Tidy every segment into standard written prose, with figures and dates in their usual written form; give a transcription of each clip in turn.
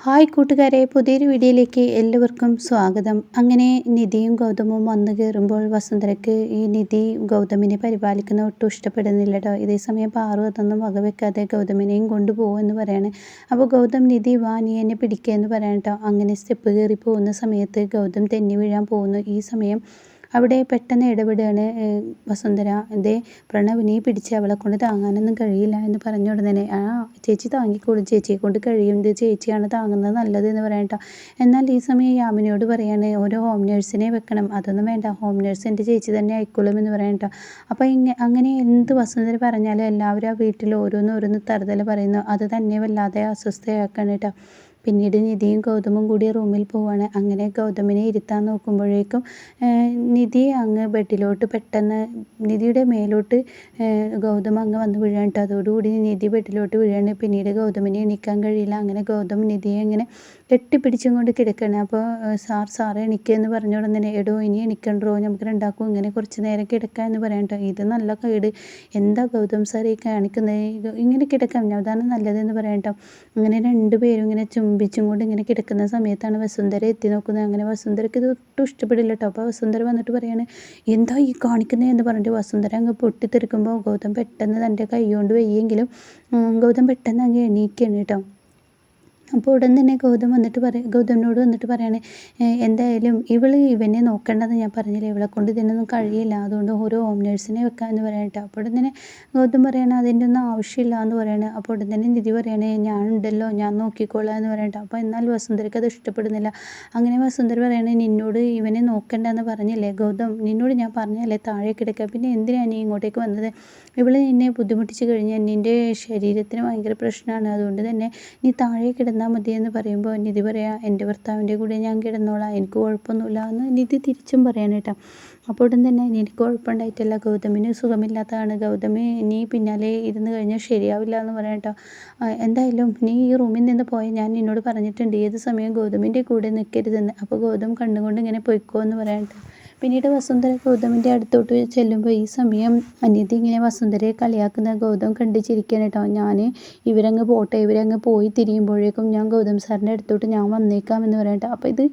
Hi കൂട്ടുകാരെ, പുതിയൊരു വീഡിയോയിലേക്ക് എല്ലാവർക്കും സ്വാഗതം. അങ്ങനെ നിധിയും ഗൗതമും വന്നു കയറുമ്പോൾ വസുന്ധരയ്ക്ക് ഈ നിധി ഗൗതമിനെ പരിപാലിക്കുന്ന ഒട്ടും ഇഷ്ടപ്പെടുന്നില്ല കേട്ടോ. ഇതേസമയം പാറു അതൊന്നും വകവെക്കാതെ ഗൗതമിനെയും കൊണ്ടുപോകുമെന്ന് പറയാണ്. അപ്പോൾ ഗൗതം, നിധി വാ, നീ എന്നെ പിടിക്കുക എന്ന് പറയാൻ കേട്ടോ. അങ്ങനെ സ്റ്റെപ്പ് കയറി പോകുന്ന സമയത്ത് ഗൗതം തെന്നി വീഴാൻ പോകുന്നു. ഈ സമയം അവിടെ പെട്ടെന്ന് ഇടപെടുകയാണ് വസുന്ധര. ഇതേ പ്രണവ്, നീ പിടിച്ച്, അവളെ കൊണ്ട് താങ്ങാനൊന്നും കഴിയില്ല എന്ന് പറഞ്ഞ ഉടനെ ചേച്ചി താങ്ങിക്കോളും, ചേച്ചിയെ കൊണ്ട് കഴിയും, ഇത് ചേച്ചിയാണ് താങ്ങുന്നത് നല്ലത് എന്ന് പറയാം കേട്ടോ. എന്നാൽ ഈ സമയം യാമിനിയോട് പറയാണ് ഓരോ ഹോം നേഴ്സിനെ വെക്കണം, അതൊന്നും വേണ്ട, ഹോം നേഴ്സ് എൻ്റെ ചേച്ചി തന്നെ ആയിക്കോളും എന്ന് പറയാം കേട്ടോ. അപ്പോൾ അങ്ങനെ എന്ത് വസുന്ധര പറഞ്ഞാലും എല്ലാവരും ആ വീട്ടിൽ ഓരോന്ന് തറുതല പറയുന്നു. അത് തന്നെ വല്ലാതെ അസ്വസ്ഥയാക്കാണ് കേട്ടോ. പിന്നീട് നിധിയും ഗൗതമും കൂടി റൂമിൽ പോവാണ്. അങ്ങനെ ഗൗതമിനെ ഇരുത്താൻ നോക്കുമ്പോഴേക്കും നിധി അങ്ങ് ബെഡിലോട്ട് പെട്ടെന്ന് നിധിയുടെ മേലോട്ട് ഗൗതം അങ്ങ് വന്ന് വീഴാൻ കേട്ടോ. അതോടുകൂടി നിധി ബെഡിലോട്ട് വീഴാണ്. പിന്നീട് ഗൗതമിനെ എണീക്കാൻ കഴിയില്ല. അങ്ങനെ ഗൗതം നിധിയെ ഇങ്ങനെ കെട്ടിപ്പിടിച്ചും കൊണ്ട് കിടക്കണം. അപ്പോൾ സാറ് എണീക്കുക എന്ന് പറഞ്ഞ ഉടനെ എടോ ഇനി എണീക്കണ്ടോ, നമുക്ക് രണ്ടാക്കും ഇങ്ങനെ കുറച്ച് നേരം കിടക്കാം എന്ന് പറയാൻ കേട്ടോ. ഇത് നല്ല കേട്, എന്താ ഗൗതം സാർ ഈ കാണിക്കുന്നത്, ഇങ്ങനെ കിടക്കാം, അതാണ് നല്ലതെന്ന് പറയാൻ കേട്ടോ. അങ്ങനെ രണ്ടുപേരും ഇങ്ങനെ ചുംബിച്ചും കൊണ്ട് ഇങ്ങനെ കിടക്കുന്ന സമയത്താണ് വസുന്ധര എത്തി നോക്കുന്നത്. അങ്ങനെ വസുന്ധരയ്ക്ക് ഇത് ഒട്ടും ഇഷ്ടപ്പെടില്ല കേട്ടോ. അപ്പോൾ വസുന്ധര വന്നിട്ട് പറയാണ് എന്താ ഈ കാണിക്കുന്നത് എന്ന് പറഞ്ഞിട്ട് വസുന്ധര അങ്ങ് പൊട്ടിത്തെറിക്കുമ്പോൾ ഗൗതം പെട്ടെന്ന് തൻ്റെ കൈ കൊണ്ട് വയ്യെങ്കിലും ഗൗതം പെട്ടെന്ന് അങ്ങ് എണീക്കുകയാണ് കേട്ടോ. അപ്പോൾ ഉടൻ തന്നെ ഗൗതമിനോട് വന്നിട്ട് പറയാണ് എന്തായാലും ഇവനെ നോക്കേണ്ടതെന്ന് ഞാൻ പറഞ്ഞില്ലേ, ഇവളെ കൊണ്ട് ഇതിനൊന്നും കഴിയില്ല, അതുകൊണ്ട് ഓരോ ഹോം നേഴ്സിനെ വെക്കാമെന്ന് പറയാനിട്ട്. അപ്പോൾ ഉടൻ തന്നെ ഗൗതം പറയാണ് അതിൻ്റെ ഒന്നും ആവശ്യമില്ല എന്ന് പറയാണ്. അപ്പോൾ ഉടൻ തന്നെ നിധി പറയണേ ഞാനുണ്ടല്ലോ, ഞാൻ നോക്കിക്കോളാം എന്ന് പറയാനിട്ട്. അപ്പോൾ എന്നാൽ വസുന്ധരയ്ക്ക് അത് ഇഷ്ടപ്പെടുന്നില്ല. അങ്ങനെ വസുന്ധര പറയണേ നിന്നോട് ഇവനെ നോക്കണ്ടെന്ന് പറഞ്ഞില്ലേ ഗൗതം, നിന്നോട് ഞാൻ പറഞ്ഞല്ലേ താഴെ കിടക്കുക, പിന്നെ എന്തിനാണ് നീ ഇങ്ങോട്ടേക്ക് വന്നത്, ഇവള് നിന്നെ ബുദ്ധിമുട്ടിച്ച് കഴിഞ്ഞാൽ നിൻ്റെ ശരീരത്തിന് ഭയങ്കര പ്രശ്നമാണ്, അതുകൊണ്ട് തന്നെ നീ താഴെ കിടന്നാൽ മതി എന്ന് പറയുമ്പോൾ നിധി പറയാം എൻ്റെ ഭർത്താവിൻ്റെ കൂടെ ഞാൻ കിടന്നോളാം, എനിക്ക് കുഴപ്പമൊന്നുമില്ല എന്ന് നിധി തിരിച്ചും പറയാൻ കേട്ടോ. അപ്പോൾ ഉടൻ തന്നെ എനിക്ക് കുഴപ്പമുണ്ടായിട്ടല്ല, ഗൗതമിന് സുഖമില്ലാത്തതാണ്, ഗൗതമി നീ പിന്നാലെ ഇരുന്ന് കഴിഞ്ഞാൽ ശരിയാവില്ല എന്ന് പറയാം കേട്ടോ. എന്തായാലും നീ ഈ റൂമിൽ നിന്ന് പോയി, ഞാൻ നിന്നോട് പറഞ്ഞിട്ടുണ്ട് ഏത് സമയം ഗൗതമിൻ്റെ കൂടെ നിൽക്കരുതെന്ന്. അപ്പോൾ ഗൗതം കണ്ടുകൊണ്ട് ഇങ്ങനെ പൊയ്ക്കോ എന്ന് പറയാൻ കേട്ടോ. പിന്നീട് വസുന്ധര ഗൗതമിൻ്റെ അടുത്തോട്ട് ചെല്ലുമ്പോൾ ഈ സമയം നിധി ഇങ്ങനെ വസുന്ധരയെ കളിയാക്കുന്ന ഗൗതം കണ്ട് ചിരിക്കാൻ കേട്ടോ. ഇവരങ്ങ് പോട്ടെ, ഇവരങ്ങ് പോയി തിരിയുമ്പോഴേക്കും ഞാൻ ഗൗതം സാറിൻ്റെ അടുത്തോട്ട് ഞാൻ വന്നേക്കാം എന്ന് പറയട്ടെ. അപ്പോൾ ഇത്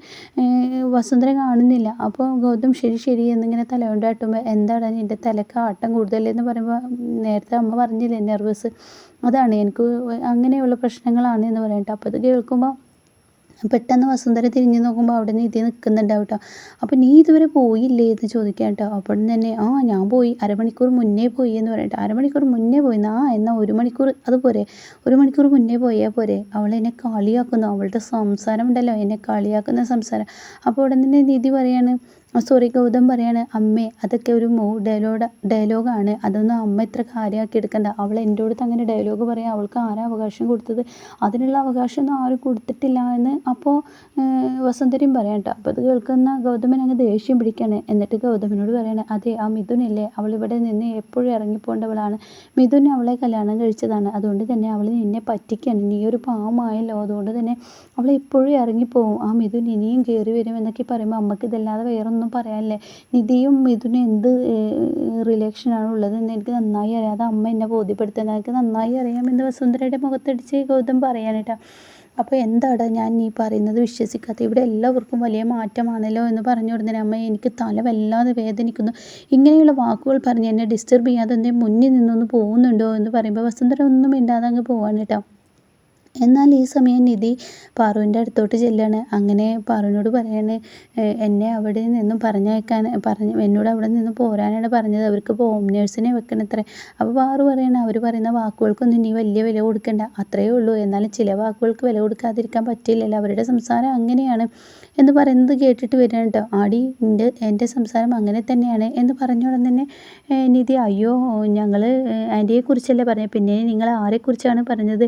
വസുന്ധര കാണുന്നില്ല. അപ്പോൾ ഗൗതം ശരി എന്നിങ്ങനെ തല കൊണ്ട് ആട്ടുമ്പോൾ എന്താണ് എൻ്റെ തലക്ക് ആട്ടം കൂടുതലെന്ന് പറയുമ്പോൾ നേരത്തെ അമ്മ പറഞ്ഞില്ലേ നെർവസ്, അതാണ് എനിക്ക് അങ്ങനെയുള്ള പ്രശ്നങ്ങളാണ് എന്ന് പറയട്ടെ. അപ്പോൾ ഇത് കേൾക്കുമ്പോൾ പെട്ടെന്ന് വസുന്ധര തിരിഞ്ഞ് നോക്കുമ്പോൾ അവിടെ നിധി നിൽക്കുന്നുണ്ടാവും കേട്ടോ. അപ്പോൾ നീ ഇതുവരെ പോയില്ലേ എന്ന് ചോദിക്കാം കേട്ടോ. അപ്പോൾ തന്നെ ഞാൻ പോയി, അരമണിക്കൂർ മുന്നേ പോയി എന്ന് പറയട്ടെ. അരമണിക്കൂർ മുന്നേ പോയി എന്നാൽ 1 മണിക്കൂർ അതുപോരെ, 1 മണിക്കൂർ മുന്നേ പോയാൽ പോരെ. അവളെന്നെ കളിയാക്കുന്നു, അവളുടെ സംസാരം ഉണ്ടല്ലോ എന്നെ കളിയാക്കുന്ന സംസാരം. അപ്പോൾ ഉടൻ തന്നെ നിധി പറയാണ് ഗൗതം പറയാണ് അമ്മേ അതൊക്കെ ഒരു ഡയലോഗാണ്, അതൊന്നും അമ്മ ഇത്ര കാര്യമാക്കി എടുക്കണ്ട, അവൾ എൻ്റെ അടുത്ത് അങ്ങനെ ഡയലോഗ് പറയാം, അവൾക്ക് ആരാ അവകാശം കൊടുത്തത്, അതിനുള്ള അവകാശമൊന്നും ആരും കൊടുത്തിട്ടില്ല എന്ന് അപ്പോൾ വസുന്ധരയും പറയാം കേട്ടോ. അപ്പോൾ അത് കേൾക്കുന്ന ഗൗതമൻ അങ്ങ് ദേഷ്യം പിടിക്കുകയാണ്. എന്നിട്ട് ഗൗതമനോട് പറയാണ് അതെ ആ മിഥുനില്ലേ, അവളിവിടെ നിന്ന് എപ്പോഴും ഇറങ്ങിപ്പോണ്ടവളാണ്, മിഥുൻ അവളെ കല്യാണം കഴിച്ചതാണ്, അതുകൊണ്ട് തന്നെ അവൾ നിന്നെ പറ്റിക്കുകയാണ്, നീ ഒരു പാവമായല്ലോ, അതുകൊണ്ട് തന്നെ അവൾ എപ്പോഴും ഇറങ്ങിപ്പോവും, ആ മിഥുൻ ഇനിയും കയറി വരും എന്നൊക്കെ പറയുമ്പോൾ അമ്മക്ക് ഇതല്ലാതെ വേറൊന്നും പറയാനില്ലേ, നിധിയും മിഥുനും എന്ത് റിലേഷനാണ് ഉള്ളതെന്ന് എനിക്ക് നന്നായി അറിയാം, അത് അമ്മ എന്നെ ബോധ്യപ്പെടുത്തുന്നത് എനിക്ക് നന്നായി അറിയാമെന്ന് വസുന്ധരയുടെ മുഖത്തടിച്ച് ഗൗതം പറയാനിട്ടാ. അപ്പോൾ എന്താണ് ഞാൻ നീ പറയുന്നത് വിശ്വസിക്കാത്ത, ഇവിടെ എല്ലാവർക്കും വലിയ മാറ്റമാണല്ലോ എന്ന് പറഞ്ഞു ഉടനെ അമ്മ എനിക്ക് തല വല്ലാതെ വേദനിക്കുന്നു, ഇങ്ങനെയുള്ള വാക്കുകൾ പറഞ്ഞ് എന്നെ ഡിസ്റ്റർബ് ചെയ്യാതെ എന്നെ മുന്നിൽ നിന്നൊന്ന് പോകുന്നുണ്ടോ എന്ന് പറയുമ്പോൾ വസുന്ധര ഒന്നും മിണ്ടാതെ അങ്ങ് പോവാണ് കേട്ടോ. എന്നാൽ ഈ സമയം നിധി പാറുവിൻ്റെ അടുത്തോട്ട് ചെല്ലുകയാണ്. അങ്ങനെ പാറുവിനോട് പറയാണ് എന്നെ അവിടെ നിന്നും എന്നോട് അവിടെ നിന്ന് പോരാനാണ് പറഞ്ഞത്, അവർക്ക് ഹോം നേഴ്സിനെ വെക്കണത്രേ. അപ്പോൾ പാറു പറയണ അവർ പറയുന്ന വാക്കുകൾക്കൊന്നും നീ വലിയ വില കൊടുക്കണ്ട, അത്രയേ ഉള്ളൂ, എന്നാലും ചില വാക്കുകൾക്ക് വില കൊടുക്കാതിരിക്കാൻ പറ്റില്ലല്ലോ, അവരുടെ സംസാരം അങ്ങനെയാണ് എന്ന് പറയുന്നത് കേട്ടിട്ട് വരികയാണ് കേട്ടോ. എൻ്റെ സംസാരം അങ്ങനെ തന്നെയാണ് എന്ന് പറഞ്ഞോടെ തന്നെ നിധി അയ്യോ ഞങ്ങൾ ആൻറ്റിയെക്കുറിച്ചല്ലേ പറഞ്ഞത്, പിന്നെ നിങ്ങൾ ആരെക്കുറിച്ചാണ് പറഞ്ഞത്,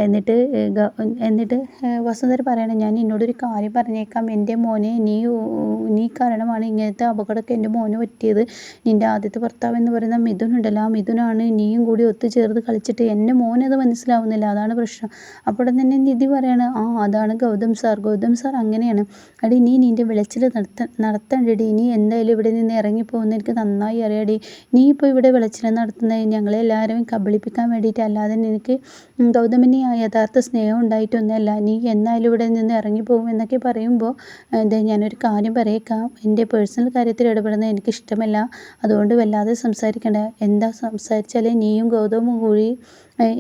എന്നിട്ട് വസുന്ധര പറയണം ഞാൻ നിന്നോടൊരു കാര്യം പറഞ്ഞേക്കാം, എൻ്റെ മോനെ നീ കാരണമാണ് ഇങ്ങനത്തെ അപകടമൊക്കെ എൻ്റെ മോന് പറ്റിയത്, നിൻ്റെ ആദ്യത്തെ ഭർത്താവ് എന്ന് പറയുന്ന മിഥുൻ ഉണ്ടല്ലോ, ആ മിഥുനാണ് നീയും കൂടി ഒത്തുചേർന്ന് കളിച്ചിട്ട്, എൻ്റെ മോനത് മനസ്സിലാവുന്നില്ല, അതാണ് പ്രശ്നം. അപ്പോൾ തന്നെ നിധി പറയാണ് അതാണ് ഗൗതം സാർ അങ്ങനെയാണ്, അടി നീ നിൻ്റെ വിളച്ചിൽ നടത്തണ്ടടി, നീ എന്തായാലും ഇവിടെ നിന്ന് ഇറങ്ങിപ്പോകുന്ന എനിക്ക് നന്നായി അറിയാടി, നീ ഇപ്പോൾ ഇവിടെ വിളച്ചിൽ നടത്തുന്നത് ഞങ്ങളെല്ലാവരും കബളിപ്പിക്കാൻ വേണ്ടിയിട്ട്, അല്ലാതെ നിനക്ക് ഗൗതമിനെ യഥാർത്ഥ യഥാർത്ഥ സ്നേഹം ഉണ്ടായിട്ടൊന്നുമല്ല, നീ എന്നാലും ഇവിടെ നിന്ന് ഇറങ്ങിപ്പോകും എന്നൊക്കെ പറയുമ്പോൾ ഞാനൊരു കാര്യം പറയേക്കാം, എൻ്റെ പേഴ്സണൽ കാര്യത്തിൽ ഇടപെടുന്നത് എനിക്കിഷ്ടമല്ല, അതുകൊണ്ട് വല്ലാതെ സംസാരിക്കണ്ട. എന്താ സംസാരിച്ചാൽ നീയും ഗൗതമും കൂടി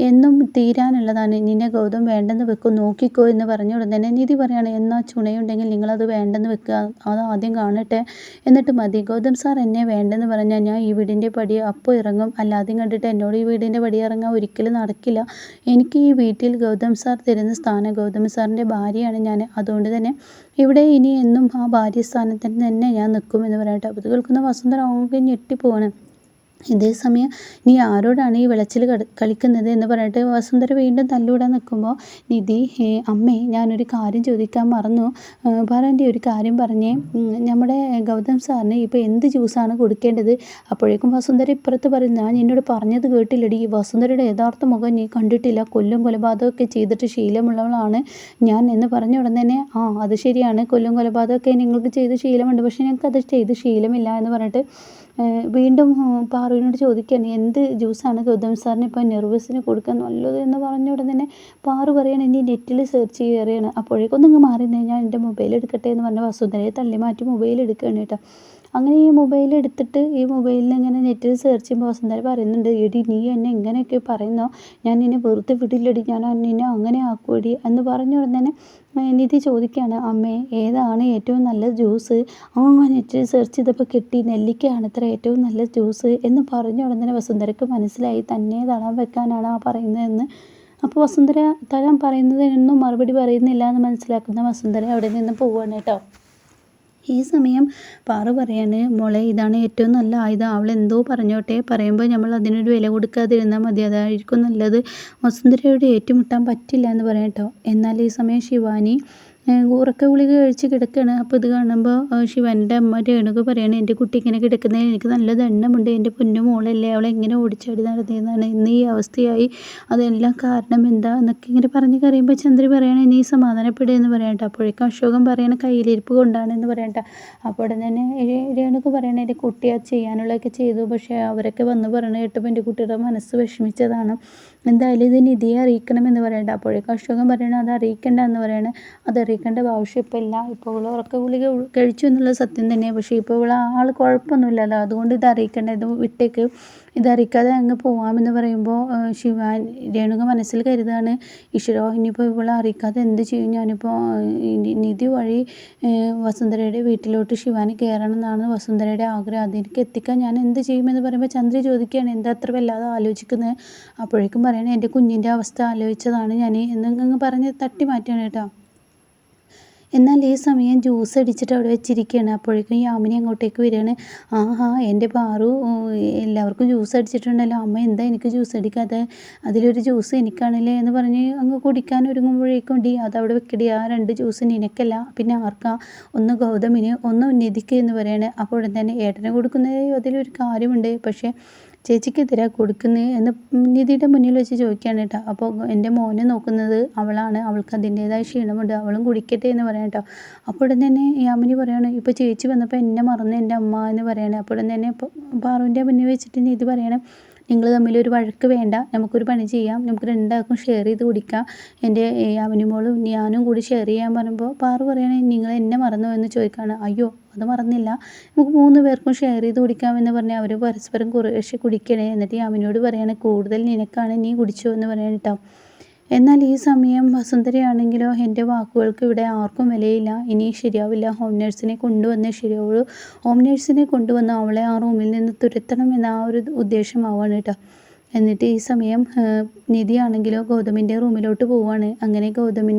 എന്നും തീരാനുള്ളതാണ്. നിന്നെ ഗൗതം വേണ്ടെന്ന് വെക്കും, നോക്കിക്കോ എന്ന് പറഞ്ഞ ഉടൻ തന്നെ നിധി പറയാണ്, എന്നാൽ ചുണയുണ്ടെങ്കിൽ നിങ്ങളത് വേണ്ടെന്ന് വെക്കുക, അത് ആദ്യം കാണട്ടെ, എന്നിട്ട് മതി. ഗൗതം സാർ എന്നെ വേണ്ടെന്ന് പറഞ്ഞാൽ ഞാൻ ഈ വീടിൻ്റെ പടി അപ്പോൾ ഇറങ്ങും, അല്ലാതെയും കണ്ടിട്ട് എന്നോട് ഈ വീടിൻ്റെ പടി ഇറങ്ങാൻ ഒരിക്കലും നടക്കില്ല. എനിക്ക് ഈ വീട്ടിൽ ഗൗതം സാർ തരുന്ന സ്ഥാനം, ഗൗതം സാറിൻ്റെ ഭാര്യയാണ് ഞാൻ, അതുകൊണ്ട് തന്നെ ഇവിടെ ഇനി എന്നും ആ ഭാര്യ സ്ഥാനത്തിന് തന്നെ ഞാൻ നിൽക്കുമെന്ന് പറയട്ടെ. അപ്പോൾ ഇത് കേൾക്കുന്ന വസുന്ധര ആകെ ഞെട്ടിപ്പോവാണ്. ഇതേ സമയം നീ ആരോടാണ് ഈ വെളച്ചിൽ കളിക്കുന്നത് എന്ന് പറഞ്ഞിട്ട് വസുന്ധര വീണ്ടും തല്ലൂടാൻ നിൽക്കുമ്പോൾ നിധി, അമ്മേ ഞാനൊരു കാര്യം ചോദിക്കാൻ മറന്നു, പറയേണ്ട ഒരു കാര്യം പറഞ്ഞേ, നമ്മുടെ ഗൗതം സാറിന് ഇപ്പോൾ എന്ത് ജ്യൂസാണ് കൊടുക്കേണ്ടത്? അപ്പോഴേക്കും വസുന്ധര ഇപ്പുറത്ത് പറയുന്നു, ഞാൻ എന്നോട് പറഞ്ഞത് കേട്ടില്ലടി, വസുന്ധരയുടെ യഥാർത്ഥ മുഖം നീ കണ്ടിട്ടില്ല, കൊല്ലും കൊലപാതകമൊക്കെ ചെയ്തിട്ട് ശീലമുള്ളവളാണ് ഞാൻ എന്ന് പറഞ്ഞ ഉടൻ തന്നെ, അത് ശരിയാണ്, കൊല്ലും കൊലപാതകമൊക്കെ നിങ്ങൾക്ക് ചെയ്ത് ശീലമുണ്ട്, പക്ഷേ ഞങ്ങൾക്കത് ചെയ്ത് ശീലമില്ല എന്ന് പറഞ്ഞിട്ട് വീണ്ടും പാറുവിനോട് ചോദിക്കുകയാണ്, എന്ത് ജ്യൂസാണ് ഗൗതം സാറിന് ഇപ്പോൾ നെർവസിന് കൊടുക്കാൻ നല്ലത് എന്ന് പറഞ്ഞ ഉടൻ തന്നെ പാറു പറയുകയാണ്, ഇനി നെറ്റിൽ സെർച്ച് ചെയ്യുകയാണ്. അപ്പോഴേക്കൊന്നും ഇങ്ങ് മാറിയിരുന്നേ, ഞാൻ എൻ്റെ മൊബൈൽ എടുക്കട്ടെ എന്ന് പറഞ്ഞ വസുന്ധരയെ തള്ളി മാറ്റി മൊബൈൽ എടുക്കുകയാണ് കേട്ടോ. അങ്ങനെ ഈ മൊബൈൽ എടുത്തിട്ട് ഈ മൊബൈലിൽ ഇങ്ങനെ നെറ്റിൽ സെർച്ച് ചെയ്യുമ്പോൾ വസുന്ധര പറയുന്നുണ്ട്, എടി നീ എന്നെ ഇങ്ങനെയൊക്കെ പറയുന്നോ, ഞാൻ നിന്നെ വെറുതെ വിടില്ലടി, ഞാൻ നിന്നെ അങ്ങനെ ആക്കുമടി എന്ന് പറഞ്ഞ ഉടൻ തന്നെ നിധി ചോദിക്കുകയാണ്, അമ്മേ ഏതാണ് ഏറ്റവും നല്ല ജ്യൂസ്? നെറ്റിൽ സെർച്ച് ചെയ്തപ്പോൾ കിട്ടി, നെല്ലിക്കയാണ് അത്ര ഏറ്റവും നല്ല ജ്യൂസ് എന്ന് പറഞ്ഞ ഉടൻ തന്നെ വസുന്ധരയ്ക്ക് മനസ്സിലായി തന്നെ തളാൻ വെക്കാനാണ് പറയുന്നതെന്ന്. അപ്പോൾ വസുന്ധര തരാൻ പറയുന്നതിനൊന്നും മറുപടി പറയുന്നില്ല എന്ന് മനസ്സിലാക്കുന്ന വസുന്ധര അവിടെ നിന്ന് പോവുകയാണ് കേട്ടോ. ഈ സമയം പാറു പറയാണ്, മോളെ ഇതാണ് ഏറ്റവും നല്ല ആയുധം, അവൾ എന്തോ പറഞ്ഞോട്ടെ, പറയുമ്പോൾ നമ്മൾ അതിനൊരു വില കൊടുക്കാതിരുന്നാൽ മതി, അതായിരിക്കും നല്ലത്. വസുന്ധരയോട് ഏറ്റുമുട്ടാൻ പറ്റില്ല എന്ന് പറയാം കേട്ടോ. എന്നാൽ ഈ സമയം ശിവാനി ഉറക്ക ഗുളിക കഴിച്ച് കിടക്കുകയാണ്. അപ്പോൾ ഇത് കാണുമ്പോൾ ശിവാനിയുടെ അമ്മ രേണുക പറയാണ്, എൻ്റെ കുട്ടി ഇങ്ങനെ കിടക്കുന്നതിന് എനിക്ക് നല്ല ദണ്ണമുണ്ട്, എൻ്റെ പൊന്നു മോളല്ലേ, അവളെ എങ്ങനെ ഓടിച്ചാടി നടന്നതാണ്, ഇന്ന് ഈ അവസ്ഥയായി, അതെല്ലാം കാരണം എന്താ എന്നൊക്കെ ഇങ്ങനെ പറഞ്ഞ് കറിയുമ്പോൾ ചന്ദ്രി പറയണേ, നീ സമാധാനപ്പെടുക എന്ന് പറയട്ടെ. അപ്പോഴേക്കും അശോകൻ പറയണ കയ്യിലിരിപ്പ് കൊണ്ടാണ് എന്ന് പറയട്ടെ. അപ്പോൾ തന്നെ രേണുക പറയണേ, എൻ്റെ കുട്ടി അത് ചെയ്യാനുള്ളതൊക്കെ ചെയ്തു, പക്ഷേ അവരൊക്കെ വന്ന് പറയണ കേട്ടപ്പോൾ എൻ്റെ കുട്ടിയുടെ മനസ്സ് വിഷമിച്ചതാണ്, എന്തായാലും ഇത് നിധിയെ അറിയിക്കണമെന്ന് പറയട്ടെ. അപ്പോഴേക്കും അശോകൻ പറയണ, അത് അറിയിക്കണ്ട എന്ന് പറയണേ. അത് അറിയിക്കേണ്ട ആവശ്യം ഇപ്പോൾ ഇല്ല, ഇപ്പോൾ ഇവൾ ഉറക്ക ഗുളിക കഴിച്ചു എന്നുള്ളത് സത്യം തന്നെയാണ്, പക്ഷേ ഇപ്പോൾ ഇവൾ ആൾ കുഴപ്പമൊന്നുമില്ലല്ലോ, അതുകൊണ്ട് ഇത് അറിയിക്കേണ്ട, ഇത് വിട്ടേക്ക്, ഇതറിയിക്കാതെ അങ്ങ് പോവാമെന്ന് പറയുമ്പോൾ രേണുക മനസ്സിൽ കരുതാണ്, ഈശ്വരോ ഇനിയിപ്പോൾ ഇവളെ അറിയിക്കാതെ എന്ത് ചെയ്യും, ഞാനിപ്പോൾ നിധി വഴി വസുന്ധരയുടെ വീട്ടിലോട്ട് ശിവാനി കയറണം എന്നാണ് വസുന്ധരയുടെ ആഗ്രഹം, അതിലേക്ക് എത്തിക്കാൻ ഞാൻ എന്ത് ചെയ്യുമെന്ന് പറയുമ്പോൾ ചന്ദ്രി ചോദിക്കുകയാണ്, എന്താ അത്ര വല്ലാതെ ആലോചിക്കുന്നത്? അപ്പോഴേക്കും പറയണേ, എൻ്റെ കുഞ്ഞിൻ്റെ അവസ്ഥ ആലോചിച്ചതാണ് ഞാൻ എന്നങ്ങ് പറഞ്ഞ് തട്ടി മാറ്റുകയാണ് കേട്ടോ. എന്നാൽ ഈ സമയം ജ്യൂസ് അടിച്ചിട്ട് അവിടെ വെച്ചിരിക്കുകയാണ്. അപ്പോഴേക്കും യാമിനി അങ്ങോട്ടേക്ക് വരികയാണ്. എൻ്റെ പാറു എല്ലാവർക്കും ജ്യൂസ് അടിച്ചിട്ടുണ്ടല്ലോ, അമ്മ എന്താ എനിക്ക് ജ്യൂസ് അടിക്കാതെ, അതിലൊരു ജ്യൂസ് എനിക്കാണല്ലേ എന്ന് പറഞ്ഞ് അങ്ങ് കുടിക്കാൻ ഒരുങ്ങുമ്പോഴേക്കും അതവിടെ വെക്കടി, ആ 2 ജ്യൂസ് നിനക്കല്ല, പിന്നെ ആർക്കാ, ഒന്ന് ഗൗതമിന് ഒന്ന് നിധിക്ക് എന്ന് പറയാണ്. അപ്പോൾ ഉടൻ തന്നെ ഏട്ടനെ കൊടുക്കുന്നതിൽ അതിലൊരു കാര്യമുണ്ട്, പക്ഷേ ചേച്ചിക്കെതിരാ കൊടുക്കുന്നത് എന്ന് നിധിയുടെ മുന്നിൽ വെച്ച് ചോദിക്കുകയാണ് കേട്ടോ. അപ്പോൾ എൻ്റെ മോനെ നോക്കുന്നത് അവളാണ്, അവൾക്ക് അതിൻ്റേതായ ക്ഷീണമുണ്ട്, അവളും കുടിക്കട്ടെ എന്ന് പറയാം കേട്ടോ. അപ്പോൾ ഉടൻ തന്നെ യാമിനി പറയാണ്, ഇപ്പോൾ ചേച്ചി വന്നപ്പോൾ എന്നെ മറന്ന് എൻ്റെ അമ്മ എന്ന് പറയാണ്. അപ്പോൾ ഉടൻ തന്നെ പാറുവിൻ്റെ മുന്നിൽ വെച്ചിട്ട് നിധി പറയണം, നിങ്ങൾ തമ്മിലൊരു വഴക്ക് വേണ്ട, നമുക്കൊരു പണി ചെയ്യാം, നമുക്ക് രണ്ടാൾക്കും ഷെയർ ചെയ്ത് കുടിക്കാം, എൻ്റെ യാമിനി മോളും ഞാനും കൂടി ഷെയർ ചെയ്യാൻ പറയുമ്പോൾ പാറു പറയുകയാണെങ്കിൽ നിങ്ങൾ എന്നെ മറന്നോ എന്ന് ചോദിക്കുകയാണ്. അയ്യോ അത് മറന്നില്ല, നമുക്ക് 3 പേർക്കും ഷെയർ ചെയ്ത് കുടിക്കാമെന്ന് പറഞ്ഞാൽ അവർ പരസ്പരം കുറേശ്ശെ കുടിക്കണേ, എന്നിട്ട് യാമിനിയോട് പറയുകയാണ്, കൂടുതൽ നിനക്കാണ്, നീ കുടിച്ചോ എന്ന് പറയാൻ കേട്ടോ. എന്നാൽ ഈ സമയം വസുന്ധരയാണെങ്കിലോ, എൻ്റെ വാക്കുകൾക്ക് ഇവിടെ ആർക്കും വിലയില്ല, ഇനി ശരിയാവില്ല, ഹോം നേഴ്സിനെ കൊണ്ടുവന്നേ ശരിയാവുള്ളൂ, ഹോം നേഴ്സിനെ കൊണ്ടുവന്ന് അവളെ ആ റൂമിൽ നിന്ന് തുരത്തണം എന്ന ആ ഒരു ഉദ്ദേശമാവാണ് കേട്ടോ. എന്നിട്ട് ഈ സമയം നിധിയാണെങ്കിലോ ഗൗതമിൻ്റെ റൂമിലോട്ട് പോവുകയാണ്. അങ്ങനെ ഗൗതം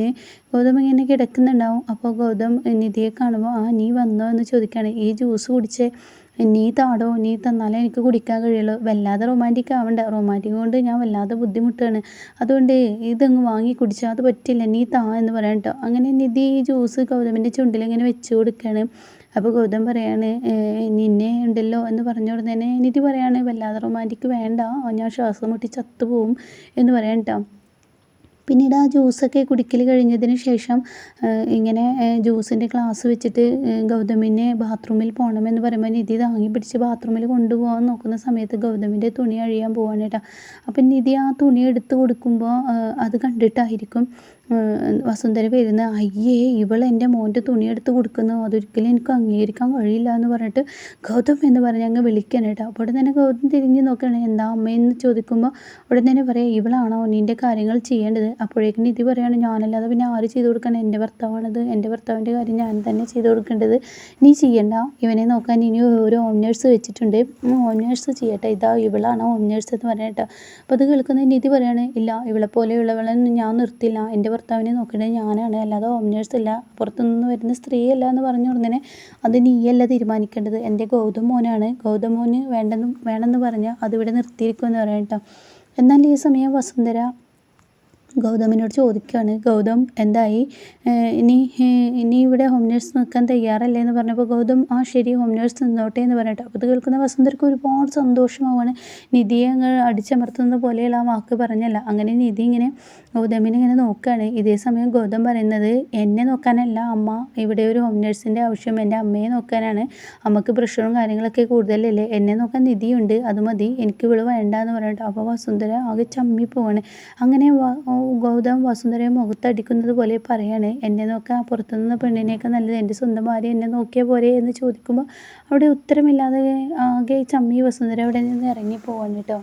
ഇങ്ങനെ കിടക്കുന്നുണ്ടാവും. അപ്പോൾ ഗൗതം നിധിയെ കാണുമ്പോൾ, നീ വന്നോ എന്ന് ചോദിക്കുകയാണ്. ഈ ജ്യൂസ് കുടിച്ചേ, നീ താടോ, നീ തന്നാലേ എനിക്ക് കുടിക്കാൻ കഴിയുള്ളൂ, വല്ലാതെ റൊമാൻറ്റിക് ആവണ്ട, റൊമാൻറ്റിക് കൊണ്ട് ഞാൻ വല്ലാതെ ബുദ്ധിമുട്ടാണ്, അതുകൊണ്ട് ഇതങ്ങ് വാങ്ങി കുടിച്ചാൽ അത് പറ്റില്ല, നീ താ എന്ന് പറയാം കേട്ടോ. അങ്ങനെ നിധി ഈ ജ്യൂസ് ഗൗതമിൻ്റെ ചുണ്ടിലിങ്ങനെ വെച്ച് കൊടുക്കുകയാണ്. അപ്പോൾ ഗൗതം പറയാണ്, നിന്നെ ഉണ്ടല്ലോ എന്ന് പറഞ്ഞ ഉടനെ തന്നെ നിധി പറയാണ്, വല്ലാതെ റൊമാൻറ്റിക് വേണ്ട, ഞാൻ ശ്വാസം മുട്ടി ചത്തുപോകും എന്ന് പറയാം കേട്ടോ. പിന്നീട് ആ ജ്യൂസൊക്കെ കുടിക്കൽ കഴിഞ്ഞതിന് ശേഷം ഇങ്ങനെ ജ്യൂസിൻ്റെ ഗ്ലാസ് വെച്ചിട്ട് ഗൗതമിനെ ബാത്റൂമിൽ പോകണമെന്ന് പറയുമ്പോൾ നിധി താങ്ങി പിടിച്ച് ബാത്റൂമിൽ കൊണ്ടുപോകാൻ നോക്കുന്ന സമയത്ത് ഗൗതമിൻ്റെ തുണി അഴിയാൻ പോവാണ് കേട്ടോ. അപ്പം നിധി ആ തുണി എടുത്ത് കൊടുക്കുമ്പോൾ അത് കണ്ടിട്ടായിരിക്കും വസുന്ധര വരുന്നത്. അയ്യേ, ഇവൾ എൻ്റെ മോൻ്റെ തുണി എടുത്ത് കൊടുക്കുന്നു, അതൊരിക്കലും എനിക്ക് അംഗീകരിക്കാൻ കഴിയില്ല എന്ന് പറഞ്ഞിട്ട് ഗൗതം എന്ന് പറഞ്ഞ് അങ്ങ് വിളിക്കണം കേട്ടോ. അപ്പോൾ ഉടൻ തന്നെ ഗൗതം തിരിഞ്ഞ് നോക്കുകയാണ്. എന്താ അമ്മയെന്ന് ചോദിക്കുമ്പോൾ ഉടൻ തന്നെ പറയാം, ഇവളാണോ നിൻ്റെ കാര്യങ്ങൾ ചെയ്യേണ്ടത്. അപ്പോഴേക്കും നിധി പറയുകയാണ്, ഞാനല്ലാതെ പിന്നെ ആര് ചെയ്ത് കൊടുക്കണം, എൻ്റെ ഭർത്താവാണത്, എൻ്റെ ഭർത്താവിൻ്റെ കാര്യം ഞാൻ തന്നെ ചെയ്ത് കൊടുക്കേണ്ടത്, നീ ചെയ്യണ്ട. ഇവനെ നോക്കാൻ ഇനി ഒരു ഹോം നേഴ്സ് വെച്ചിട്ടുണ്ട്, ഹോം നേഴ്സ് ചെയ്യട്ടെ, ഇതാ ഇവളാണ് ഹോം നേഴ്സ് എന്ന് പറഞ്ഞിട്ട്. അപ്പോൾ അത് കേൾക്കുന്ന നിധി പറയാണ്, ഇല്ല, ഇവളെപ്പോലെയുള്ളവളെ ഞാൻ നിർത്തില്ല, എൻ്റെ ഭർത്താവിനെ നോക്കേണ്ടത് ഞാനാണ്, അല്ലാതെ ഹോം നേഴ്സ് അല്ല, പുറത്തുനിന്ന് വരുന്ന സ്ത്രീയല്ല എന്ന് പറഞ്ഞ ഉടനെ അത് നീയല്ല തീരുമാനിക്കേണ്ടത്, എൻ്റെ ഗൗതം മോനാണ്, ഗൗതം മോന് വേണമെന്ന് പറഞ്ഞാൽ അതിവിടെ നിർത്തിയിരിക്കുമെന്ന് പറയാം കേട്ടോ. എന്നാൽ ഈ സമയം വസുന്ധര ഗൗതമിനോട് ചോദിക്കുകയാണ്, ഗൗതം എന്തായി, ഇനി ഇവിടെ ഹോം നേഴ്സ് നിൽക്കാൻ തയ്യാറല്ലേ എന്ന് പറഞ്ഞപ്പോൾ ഗൗതം ആ ശരി, ഹോം നേഴ്സ് നിന്നോട്ടെ എന്ന് പറഞ്ഞിട്ട്. അപ്പോൾ ഇത് കേൾക്കുന്ന വസുന്ധരയ്ക്ക് ഒരുപാട് സന്തോഷമാവാണ്. നിധിയെ അങ്ങ് അടിച്ചമർത്തുന്ന പോലെയുള്ള ആ വാക്ക് പറഞ്ഞല്ല. അങ്ങനെ നിധി ഇങ്ങനെ ഗൗതമിനെ ഇങ്ങനെ നോക്കുകയാണ്. ഇതേ സമയം ഗൗതം പറയുന്നത്, എന്നെ നോക്കാനല്ല അമ്മ, ഇവിടെ ഒരു ഹോം നേഴ്സിൻ്റെ ആവശ്യം എൻ്റെ അമ്മയെ നോക്കാനാണ്, അമ്മക്ക് പ്രഷറും കാര്യങ്ങളൊക്കെ കൂടുതലല്ലേ, എന്നെ നോക്കാൻ നിധിയുണ്ട്, അത് മതി, എനിക്ക് ഇവള് വേണ്ട എന്ന് പറഞ്ഞിട്ട്. അപ്പോൾ വസുന്ധര ആകെ ചമ്മി പോവാണ്. അങ്ങനെ ഗൗതം വസുന്ധരയെ മുഖത്തടിക്കുന്നത് പോലെ പറയാണ്, എന്നെ നോക്കാൻ പുറത്തുനിന്ന് പെണ്ണിനെയൊക്കെ നല്ലത് എൻ്റെ സ്വന്തം ഭാര്യ എന്നെ നോക്കിയാൽ പോരെ എന്ന് ചോദിക്കുമ്പോൾ അവിടെ ഉത്തരമില്ലാതെ ആകെ ചമ്മി വസുന്ധര അവിടെ നിന്ന് ഇറങ്ങി പോവാണ് കേട്ടോ.